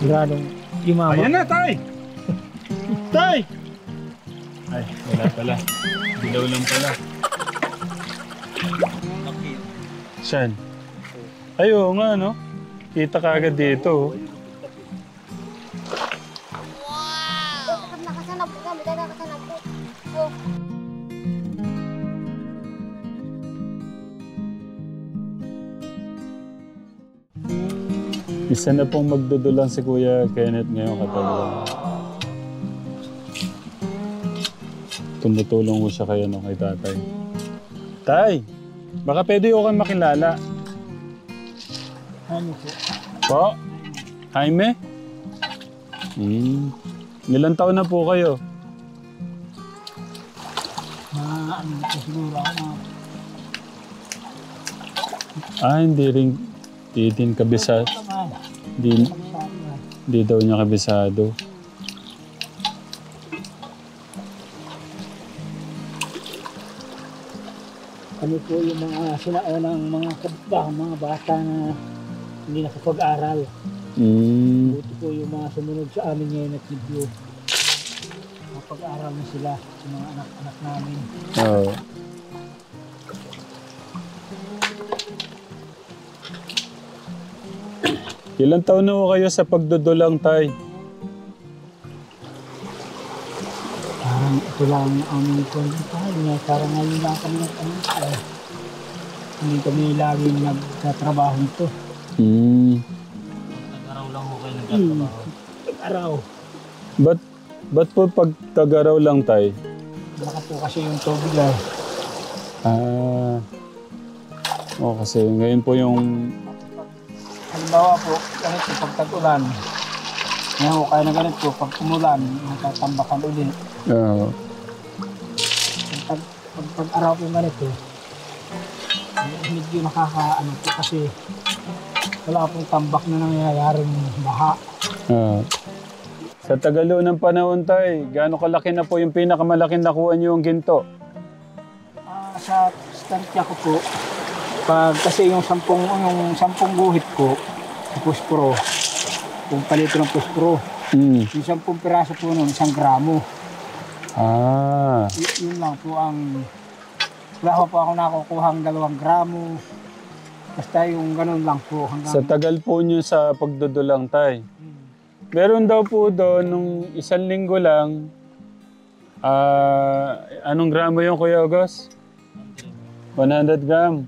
Granong imama. Ayan na, tay! Tay! Ay, wala pala. Dilaw lang pala. Saan? Ay, oo nga, no? Kita ka agad dito. Nakasanap po kami, tayo nakasanap po. Oh. Isa na pong magdudulang si Kuya Kenneth ngayon katagal. Tumutulong ko siya kay tatay. Tay! Baka pwede ko kang makilala. Ano po? Po? Jaime? Ilang taon na po kayo? Ano po siguro ako Hindi rin. Di din kabisado. Di daw niya kabisado. Kami po yung mga sinaunang mga kabitbahan, mga bata na hindi nakapag-aral. Buti po yung mga sumunod sa amin ngayon at medyo nakapag-aral na sila, yung mga anak-anak namin. Oo. Ilang taon na ho kayo sa pagdudulang, tay? Parang ito lang ang aming konditahan niya. Parang ngayon lang kami hindi kami laging nagtatrabaho nito. Tag-araw lang ho kayo nagtatrabaho. Tag-araw. Ba't po pag tag-araw lang, tay? Baka po kasi yung tubig ay. Kasi ngayon po yung... Halimbawa po, ganito pag tag-ulan. Ngayon ho kayo na ganito, pag umulan, nagtatambakan ulit. Pag araw po ganito, medyo nakakaano po kasi wala pong tambak na nangyayaring baha. Sa tagalo ng panahon, tay, gaano kalaki na po yung pinakamalaking nakuha niyo yung ginto? Sa stansya ko po, kasi yung sampung guhit ko, sa puspro, kung palito ng puspro, yung 10 piraso po nun, 1 gramo. Yun lang po ang, wala ko po ako nakukuha ang 2 gramo. Basta yung ganun lang po. Sa tagal po niyo sa pagdudulang, tay. Meron daw po doon, nung 1 linggo lang, anong gramo yung Kuya August? 100 gram.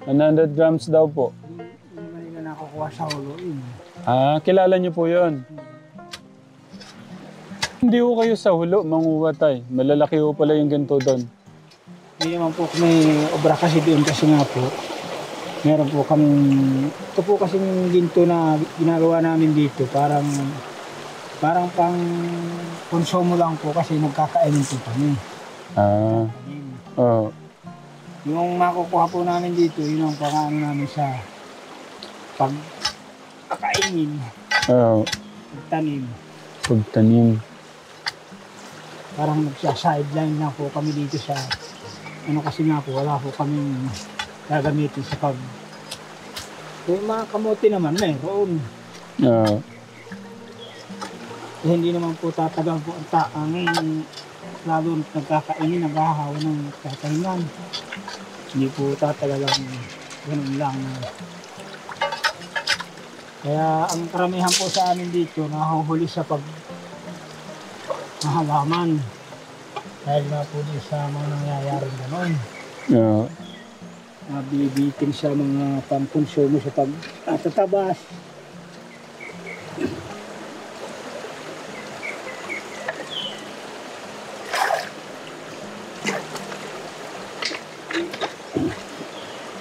100 grams daw po. Hindi na nakukuha sa ulo yun. Kilala niyo po yun? Hindi ko kayo sa hulo, manguha, tay. Malalaki ko pala yung ginto doon. Hindi naman po may obra kasi doon kasi nga po. Meron po kami, ito po kasi yung ginto na ginagawa namin dito. Parang pang konsumo lang po kasi nagkakainin po kami. Yung makukuha po namin dito, yun ang pang-ano namin sa pagkakainin. Pagtanim. Parang nagsya-sideline lang po kami dito sa kasi nga po, wala po kaming gagamitin sa yung mga kamote naman meron. Hindi naman po tatagal po ang taang lalo nagkakainin, naghahawa ng kakahinan. Hindi po tatagal ang ganun lang. Kaya ang karamihan po sa amin dito nahuhuli sa halaman. Dahil nga po din sa mga nangyayaring gano'n. Nabibitin sa mga pangkonsumo sa pagtatabas.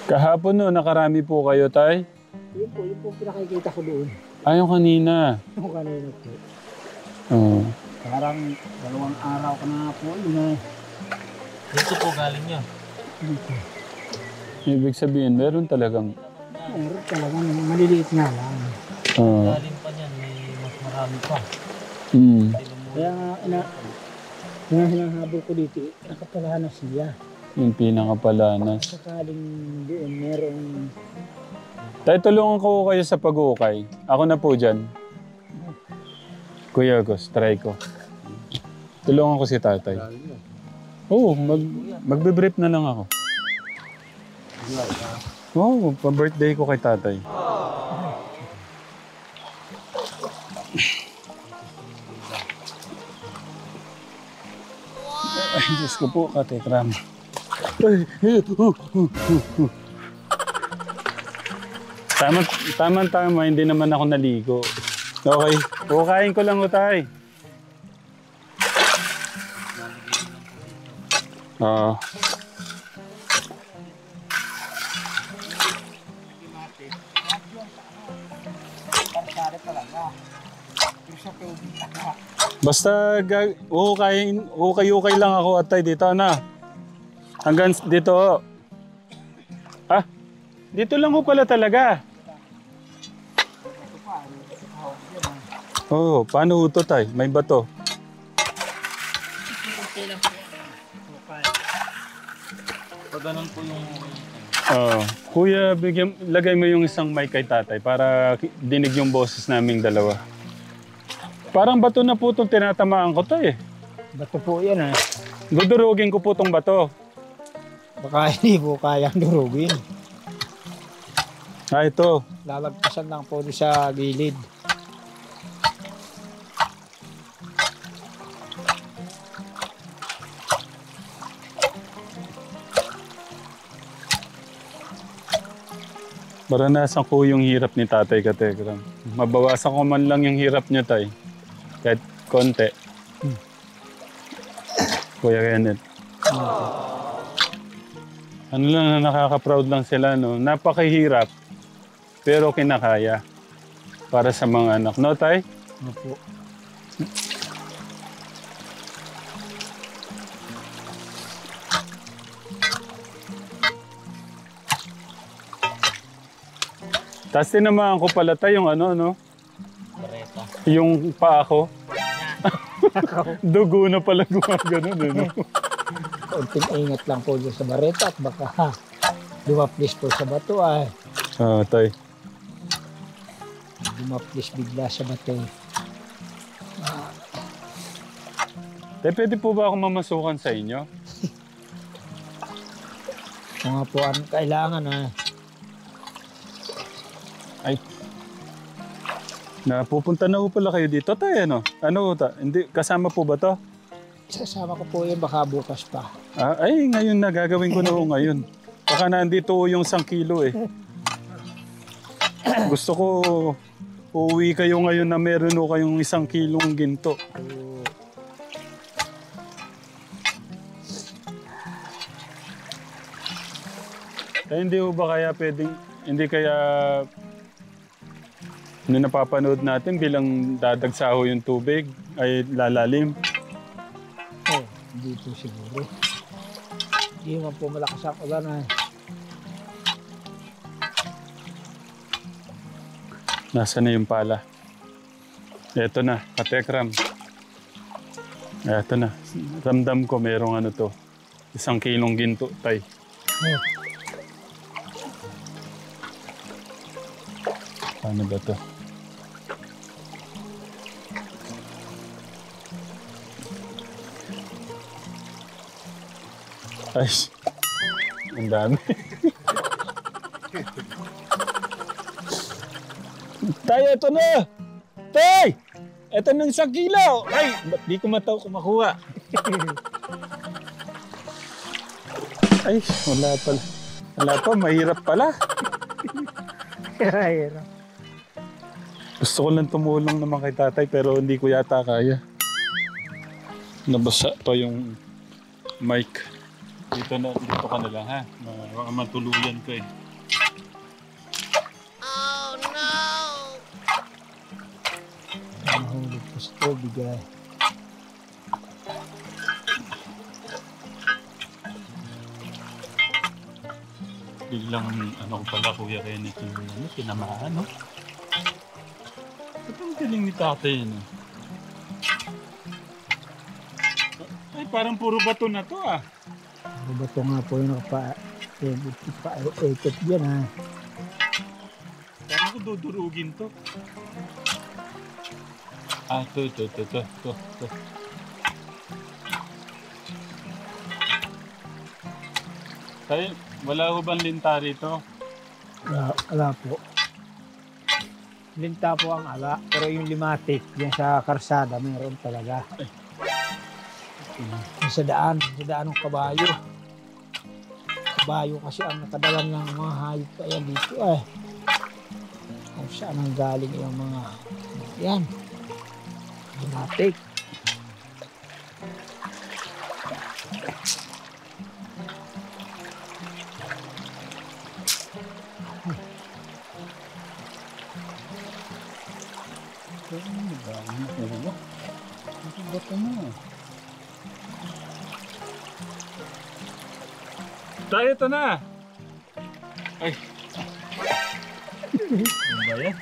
Kahapon no, nakarami po kayo, tay? Yun po pinakikita ko doon. Yung kanina. Yung kanina po. Parang 2 araw ka na po yun. Dito po galing niya. Dito. Ibig sabihin, meron talagang... Meron talagang maliliit na lang. Galing pa niyan, may mas marami pa. Kaya nga hinahabol ko dito, nakapalanas siya. Yung pinakapalanas. Sakaling doon merong... Tay, tulungan ko kayo sa pag-uukay. Ako na po dyan. Kuya Agos, try ko. Tulungan ko si tatay. Oo, magbe-brief na lang ako. Oo, pa-birthday ko kay tatay. Ay, Diyos ko po, katekram. Tama, hindi naman ako naligo. Okay, hukayin ko lang utay. Oo. Basta hukay lang ako atay dito na. Hanggang dito. Ah, dito lang ho pala talaga. Oh, paano ho to tay? May bato. Pag ganun po yung... Kuya, lagay mo yung isang mic kay tatay para dinig yung boses naming dalawa. Parang bato na po itong tinatamaan ko to eh. Bato po yan eh. Dudurugin ko po itong bato. Baka hindi po kayang durugin. Ah, ito. Lalagpasan lang po doon sa gilid. Maranasan ko yung hirap ni tatay katekram. Mabawasan ko man lang yung hirap niya tay. Kahit konti. Kuya Kenneth. Ano lang na nakaka-proud lang sila no. Napakahirap. Pero kinakaya. Para sa mga anak. No tay? Opo. Tapos tinamaan ko pala tayo yung ano, no? Bareta. Yung paa ko. Dugo na pala gumagano din. No? Konting ingat lang po dyan sa bareta at baka dumaplis po sa bato ay. Tay. Dumaplis bigla sa bato. Tay, pwede po ba ako mamasukan sa inyo? Kung nga po ang kailangan ay. Ay. Napupunta na po pala kayo dito, tay, ano? Ano, hindi, kasama po ba to? Sasama ko po yan baka bukas pa. Ay, ngayon na, gagawin ko na po ngayon. Baka nandito yung 1 kilo eh. Gusto ko, uuwi kayo ngayon na meron o kayong 1 kilong ginto. Ay, hindi po ba kaya pwedeng, hindi kaya na napapanood natin bilang dadagsaho yung tubig ay lalalim? Oh, hindi po siguro. Hindi man po malakas ang ulan ay. Nasaan na yung pala? Eto na, katekram. Eto na. Ramdam ko merong ano to. 1 kilong ginto, tay. Oh. Paano ba to? Ay, ang dami. Tay, eto na! Tay! Eto ng 1 kilo! Ay, ba't di ko mataw kumakuha? Ay, wala pala. Wala pa, mahirap pala. Hirap. Gusto ko lang tumulong naman kay tatay pero hindi ko yata kaya. Nabasa pa yung mic. Dito ka na lang ha. Baka matuluyan ko eh. Mahulog po sa tubig ay. Biglang ano ko pala Kuya Kenneth yung tinamaan no? Ba't ang galing ni tatay no? Ay parang puro bato na to ah. Puro bato nga po yung nakapaikot dyan ha. Paano ko dudurugin to? Ah, ito. Tay, wala ko bang linta rito? Wala po. Linta po ang ala, pero yung limatik, yan sa karsada, meron talaga. Yung sa daan ng kabayo. Kabayo kasi ang nakadalang ng mga hayop kaya dito eh. Kung saan ang galing yung mga, yan, limatik. Tayo, ito na! Ay! Ano ba yan?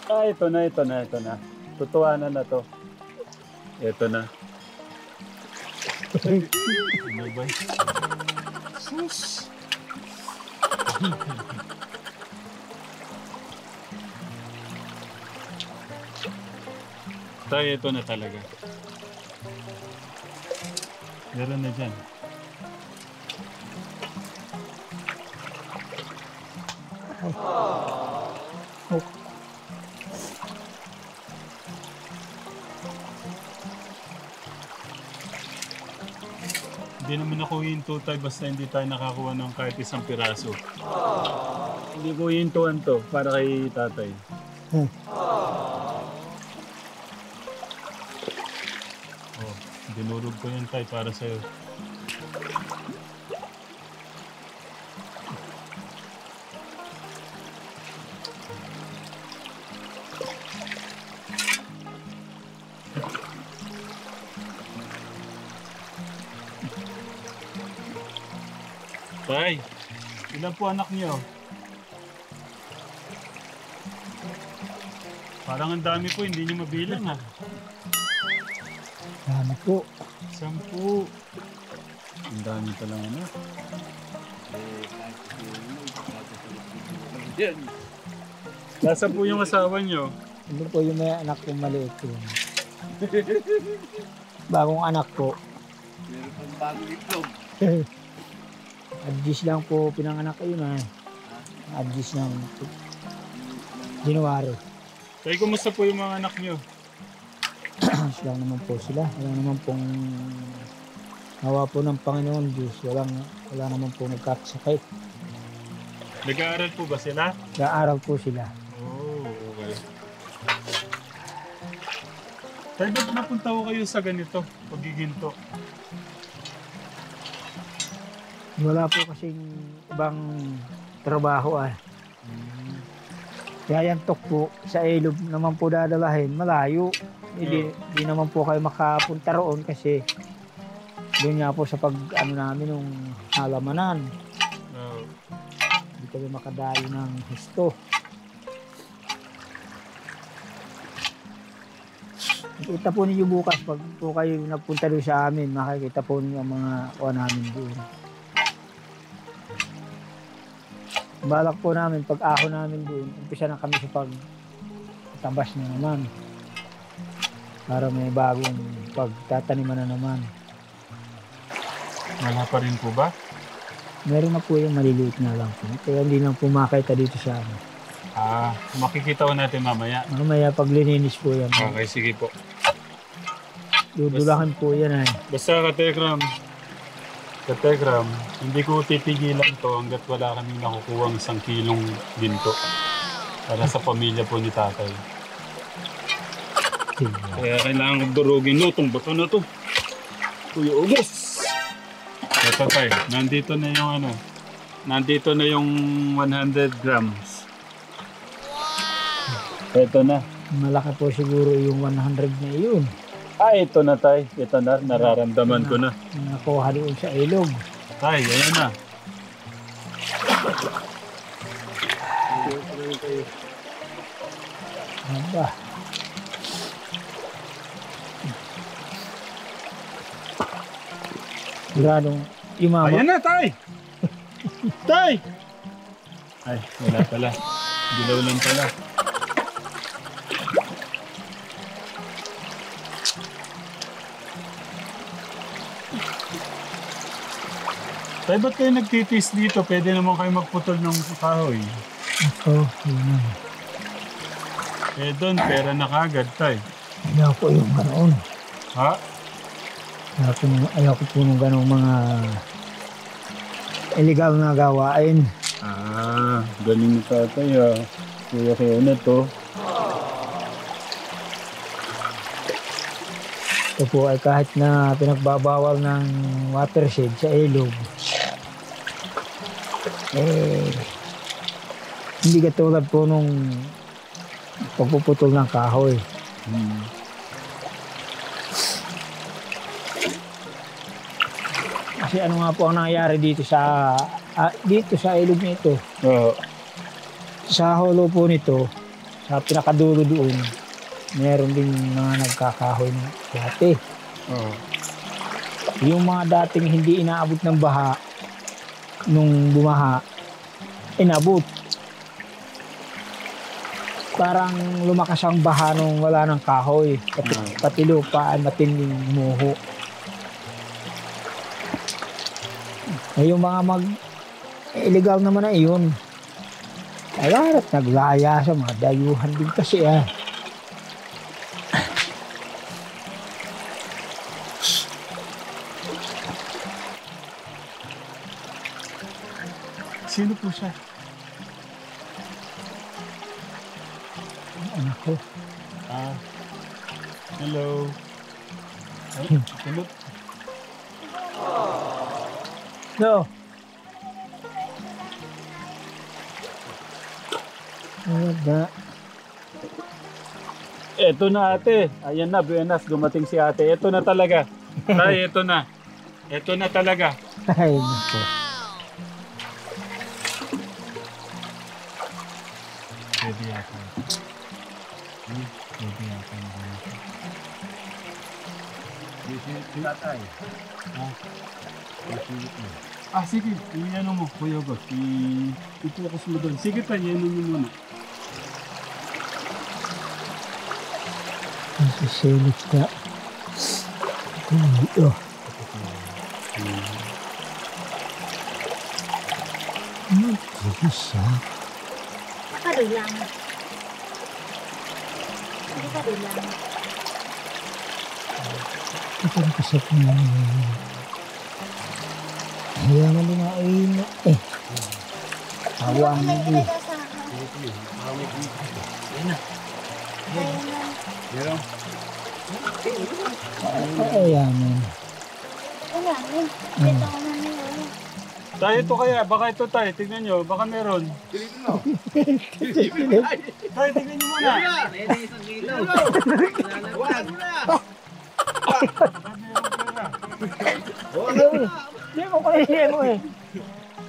Ah, ito na. Tutuanan na to. Ito na. Ano ba yan? Sus! Tayo, ito na talaga. Meron na dyan. Hindi naman ako hinto tayo basta hindi tayo nakakuha ng kahit isang piraso. Hindi ko hintuan to para kay tatay. Oh, dinurog ko yan tayo para sa'yo. Tay, ilan po anak niyo? Parang ang dami po, hindi niyo mabilang ha. Dami po. 10. Ang dami palang ano. Nasaan po yung asawa niyo? Ano po yung may anak kong maliit yun. Bagong anak po. Meron pang bagong itlog. Adjust lang po pinanganak ko yun eh. Adjust ng January. Tay, kumusta po yung mga anak niyo? Ayos lang naman po sila. Wala naman pong nawa po ng Panginoon Diyos. Wala naman po nagkakasakit. Nag-aaral po ba sila? Nag-aaral po sila. Oh, okay. Tay, ba't napunta ko kayo sa ganito? Pagiginto? Wala po kasing ibang trabaho ah. Kaya yan po sa ilog naman po dadalahin, malayo. Hindi naman po kayo makapunta roon kasi doon nga po sa pag-ano namin nung halamanan. Oh. Hindi kami makadayo ng husto. Makikita po ninyo bukas pag po kayo napunta doon sa amin, makikita po ninyo ang mga kuha namin doon. Balak po namin, pag ako namin doon, umpisa na kami sa pagtabas na naman. Para may bagong pagtataniman na naman. Wala pa rin po ba? Meron na po yung maliliit na lang po. Kaya hindi lang po makita dito sa amin. Ah, makikita ko natin mamaya. Mamaya pag lininis po yan. Okay, sige po. Dudulakan po yan ay. Basta Kategram, hindi ko titigilan to hanggat wala kaming nakukuha ng 1 kilong ginto para sa pamilya po ni tatay. Kaya kailangan kong durugin no, itong bato na to. Kuya Ugos! Ito tay, nandito na yung ano, nandito na yung 100 grams. Ito na. Malaki po siguro yung 100 na yun. Ah, ito na tay. Ito na, nararamdaman ko na. Nakuha doon sa ilog. Tay, ayan na. Haba. Granong yung mama. Ayan na tay! Tay! Ay, wala pala. Dilaw lang pala. Tay, ba't kayo nagtitis dito? Pwede naman kayo magputol ng kahoy. Ako, yun. Eh doon, pera na kagad, tay. Ayaw ko yung ganoon. Ha? Ayaw ko po ng ganoong mga illegal na gawain. Ah, galing ni tatay ah. Kuya kayo na to. Ito po ay kahit na pinagbabawal ng watershed sa ilog, hindi katulad po nung pagpuputol ng kahoy. Kasi ano nga po ang nangyayari dito sa ilog nito. Oo. Sa holo po nito, sa pinakadulo doon, meron din mga nagkakahoy ng dati. Oo. Yung mga dating hindi inaabot ng baha, nung bumaha, inabot. Parang lumakas ang baha nung wala ng kahoy. Pati lupa ay matinding muho. Yung mga illegal naman na iyon, ay at naglaya sa mga dayuhan din kasi ah. Sino po siya? Anak ko. Ah. Hello. Ay, kulot. No. Wala. Eto na ate. Ayan na, buenas. Dumating si ate. Eto na talaga. Tay, eto na. Eto na talaga. Ay, nako. Pwede yata. Pwede yata. Tatay. Ah, sige. Iyan mo, Kuya Got. I-focus mo doon. Sige tayo, iyan mo muna. Nasisilip ka. Dito. Magtigis ha. Kadulang. Hindi kadulang. Ito ang kasap niya. Kaya nga din nga eh. Awa mo din. Meron. Ayan mo. Wala, men. Ito ko na niyo. Tayo ito kaya. Baka ito tayo. Tignan nyo. Baka meron. Tayo, tignan nyo muna. Isang kilo. Wala mo na. Hindi mo kaya mo eh.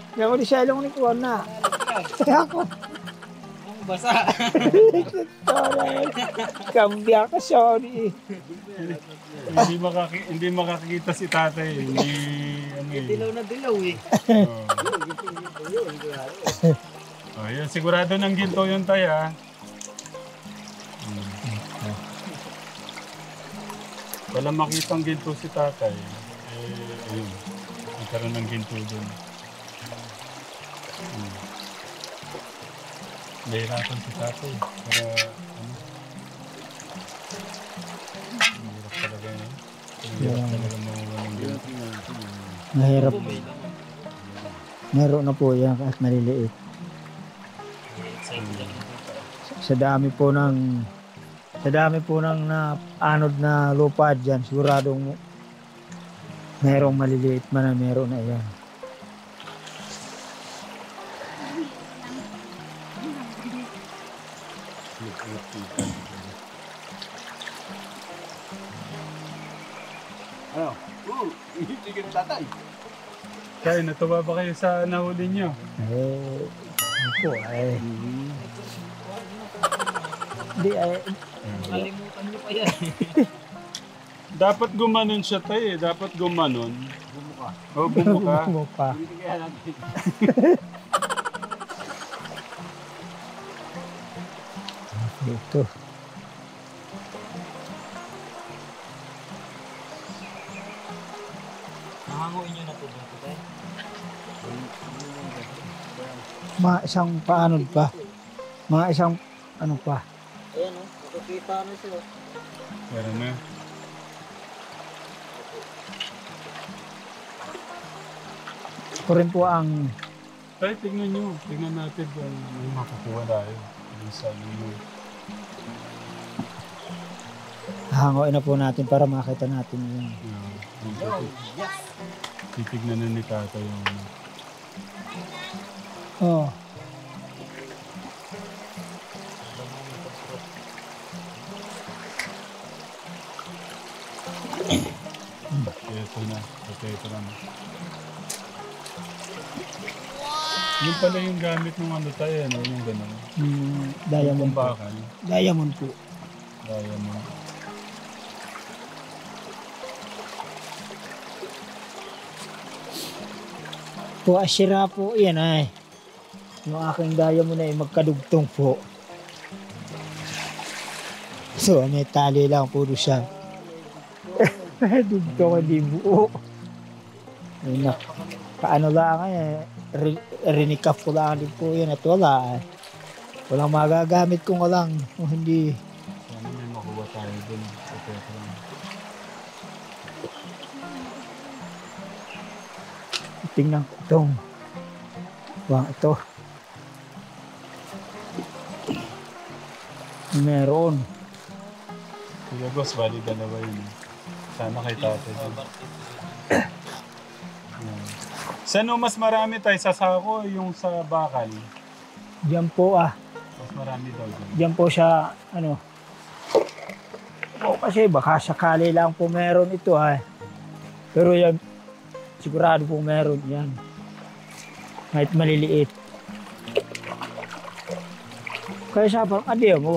Hindi mo di siya alam ko ni Kuwan na. Ako. Basa. Kambya ka, sorry. Hindi makakita si tatay. Hindi, ano eh. Dilaw na dilaw eh. Oh, yun. Sigurado ng ginto yun tayo ah. Wala makitang ginto si tatay. Ayun. Nagkaroon ng ginto doon. Nahirapan si tatay. Kaya, ano? Mahirap talaga yun. Mahirap talaga mawawa ng ginto. Mahirap. Meron na po yan kahit maliliit. Sa dami po ng anod na lupa dyan, siguradong merong maliliit man na meron na yan. Ano? Hindi ka na tatay. Kaya natuwa ba kayo sa nahuli nyo? Ano po, hindi Kalimutan niyo pa yan. Dapat gumanon siya tayo eh. Dapat gumanon. Bumuka. O bumuka. mo pa. Hindi kaya natin. Dito. Nahanguin nyo na po dito tayo. Mga isang paanod pa. Mga isang ano pa. Ayan o, nakikita na siya. Meron na. Ito rin po ang Tay, tignan nyo. Tignan natin kung may makukuha tayo. Yung sa inyo. hangoin na po natin para makita natin yun. Titignan na ni Tata yung... Oh. Ito na. Ito na. Yung pala yung gamit ng ano tayo, ano? Yung gano'n. Diamond Yung po. bakal. Diamond po. Diamond. Po asira po yan ay. Yung aking diamond ay magkadugtong po. So may tali lang puro siya. Dugtong hindi buo. Ay nak. Paano lang eh. Rinikap ko lang din po yan at wala eh. Walang magagamit kung walang kung hindi. Sana may makuha tayo dun. Ito lang. Tingnan ko itong buwang ito. Meron. Sige boss, bali dalawa yun. Sana kay Tatay dun. Saan o mas marami tayo sa sako yung sa bakal? Diyan po ah. Mas marami daw dun. Diyan po siya ano. O kasi baka sakali lang po meron ito ah. Pero yan sigurado po meron yan. Kahit maliliit. Kaya siya parang adiyo mo.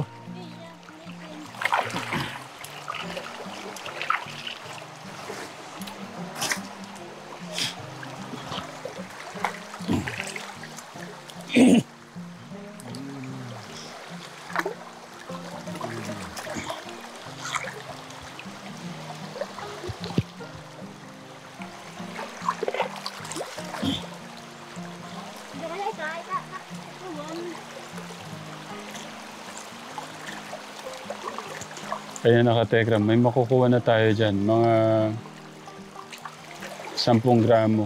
Kaya naka-Telegram, may makukuha na tayo dyan. Mga 10 gramo.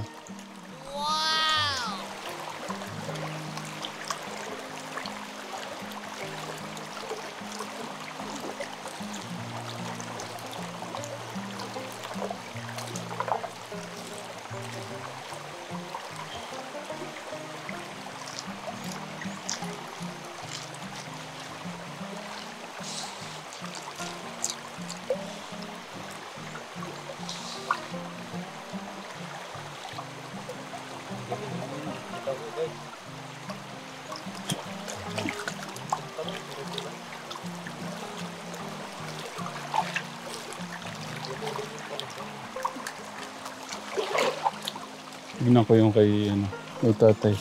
Tignan ko yung kay, ano, kay Tatay.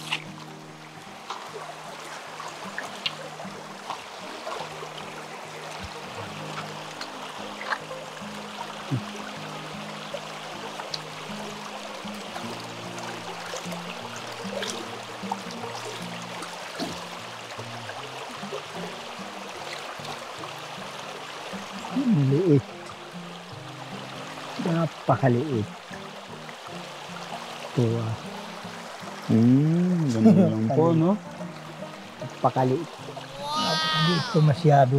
Maliit. Napakaliit. Ito ah. Ganun lang po, no? Napakaliit. Napakaliit po masyado.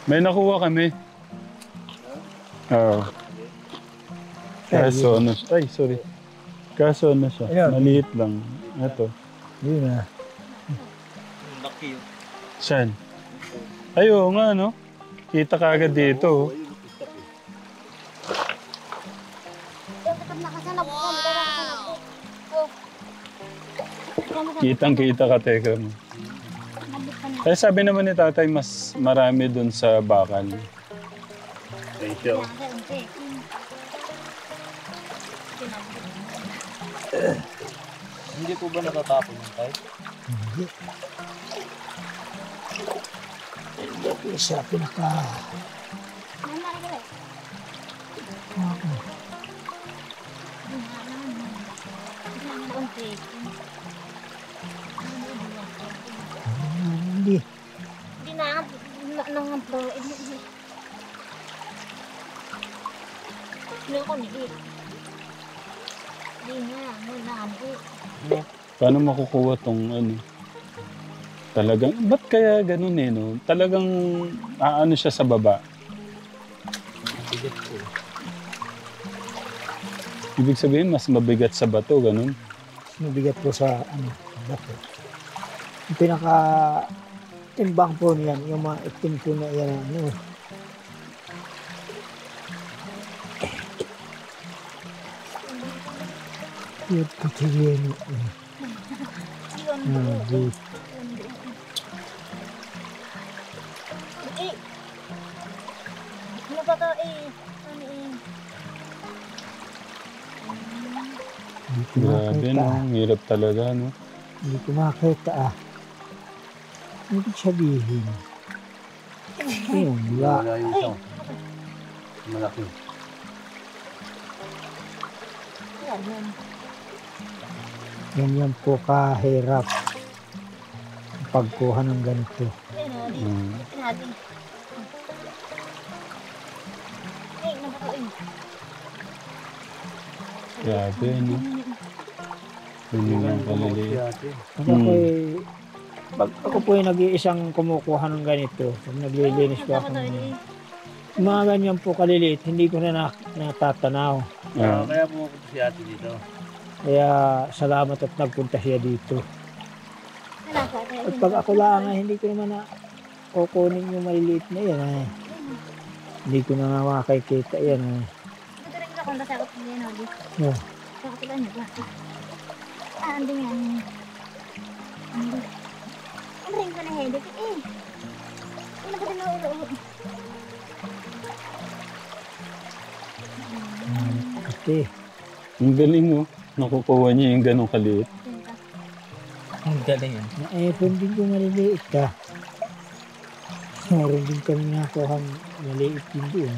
May nakuha kami. Oo. Kaso ano, ay sorry. Kaso ano siya, Ayun. maliit lang. Ito. Yun ah. Laki yun. Saan? Ay, oo nga, no? Kita ka agad dito. Oh. Kitang-kita ka, teka mo. Kaya sabi naman ni Tatay, mas marami dun sa bakal. Thank you. Hindi po ba natatapon yung tayo? Hindi. Isa pinaka... Mama, ka ba? Ako. Hindi. Hindi na nang po. Hindi ako ni Hindi nga, muna ako. Paano makukuha tong ano? Talagang, ba't kaya ganun eh, no? Talagang, aano siya sa baba. Ibig sabihin, mas mabigat sa bato, ganun. Mabigat po sa ano, bato. Yung pinaka timbang po niyan, yung mga itim po na yan, ano. Yun, katigyan. Yun Ah, po. good. Eh, ano ba to eh? Ano eh? Hindi ko Grabe, makita. no? Ang hirap talaga, no? Hindi ko makita ah. Ano ibig sabihin? Ayun, wala. Wala yung isa. Malaki. Yan, yan. Ganyan po kahirap ang pagkuha ng ganito. Ayun o, di. Mm. Natin. Eh, nabatuin. Grabe, no? Yun yung kaliliit. Pag ako po yung nag-iisang kumukuha ng ganito, pag naglilinis po ako. Mga ganyan po kaliliit, hindi ko na natatanaw. Ah, Kaya pumupunta si ate dito. Kaya salamat at nagpunta siya dito. At pag ako lang ay hindi ko naman na kukunin yung maliliit na yan ay. Hindi ko na nga makikita yan ay. Ito rin ka kung nasakot niya na ulit. No. Sakot lang niya ba? Ah, andun yan. Andun. Ang rin ka na headed eh. Ano ba din na ulo? Ate, ang galing, no? Nakukuha niya yung ganong kaliit. Ang galing yun. na-epon din ko maliliit ka. Meron din kami nakuha maliit din doon.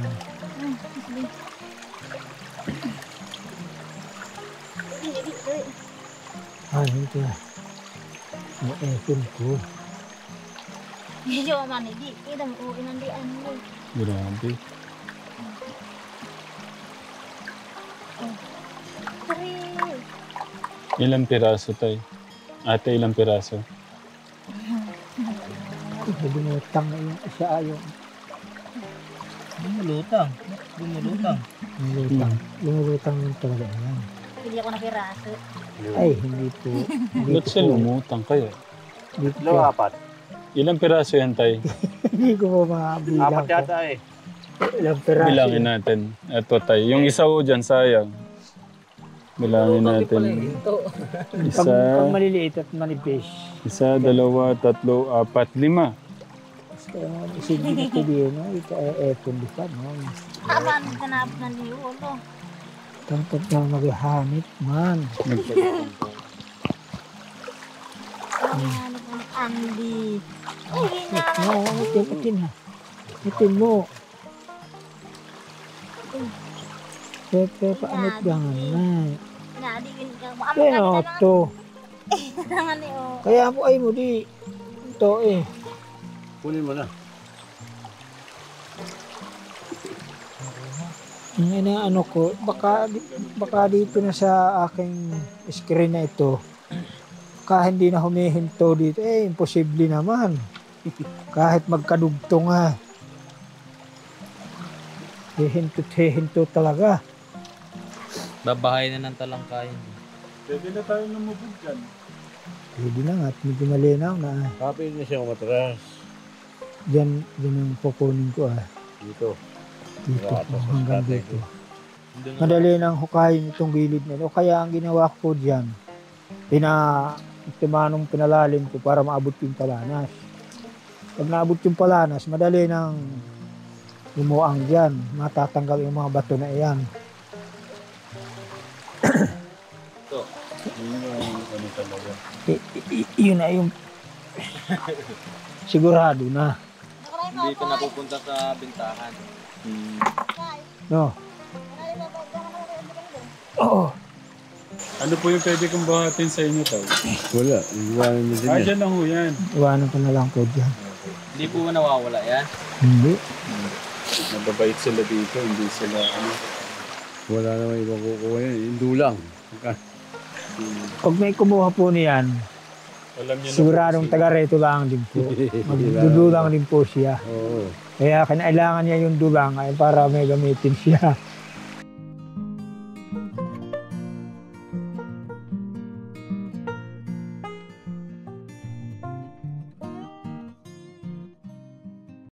Hindi ka. Na-epon ko. Medyo manidi. Kita mo, inandian mo. Grabe. Tari. Ilang piraso, tay? Ate, ilang piraso? Lumutang na yung isa yung Lumulutang. Lumulutang. lumutang. Lumutang yung talaga yan. Hindi ako napiraso. Ay, hindi po. Ba't siya lumutang kaya? Hindi po. Dalawa, apat. Ilang piraso yan, tay? Hindi ko po mabilang Apat po. yata eh. Ilang peraso. Bilangin natin. Ito, tay. Yung isa ho dyan, sayang. Bilangin natin. Pag maliliit at manipis. Isa, dalawa, tatlo, apat, lima. Kaya mga sige na ito din, no? Ito ay epon di pa, no? Aman, ganap ng liyo, no? Tangkad na maghahanip, man. Ano po, Andy. Ay, na. No, itin na. Itin mo. Pepe, paanit gangan na. Nadigin ka. Kaya to. Tangan ni o. Kaya mo ay mo di. Ito eh. Kunin mo na. Yung inaano ko, baka dito na sa aking screen na ito. Baka hindi na humihinto dito. Eh, imposible naman. Kahit magkadugto nga. Hihinto talaga. Babahay na ng talangkayan. Pwede na tayo lumubog dyan. Pwede na nga at medyo malinaw na. Kapit na siya umatras. Diyan ang kukunin ko ah. Dito. Dito Wala, po, tapos hanggang tatay dito. Doon na. Madali nang hukayin itong gilid na ito. Kaya ang ginawa ko diyan, pinalalim ko para maabot yung palanas. Pag naabot yung palanas, madali nang lumuang diyan. Matatanggal yung mga bato na iyan. Yun yung ano talaga. Yun na yung sigurado na. Ako lang Hindi ito napupunta sa bintahan. No. Oo. Ano po yung pwede kong buhatin sa inyo, Tay? Wala, iwanan mo din yan. Dyan lang ho yan. Iwanan ko na lang po dyan. Hindi po nawawala yan. Hindi. Nababait sila dito, hindi sila ano. Wala naman ibang kukuha yan. Yung dulang. Pag may kumuha po niyan, Alam niyo na siguradong po taga reto lang din po. Magdudulang din po siya. Oo. Kaya kinailangan niya yung dulang ay para may gamitin siya.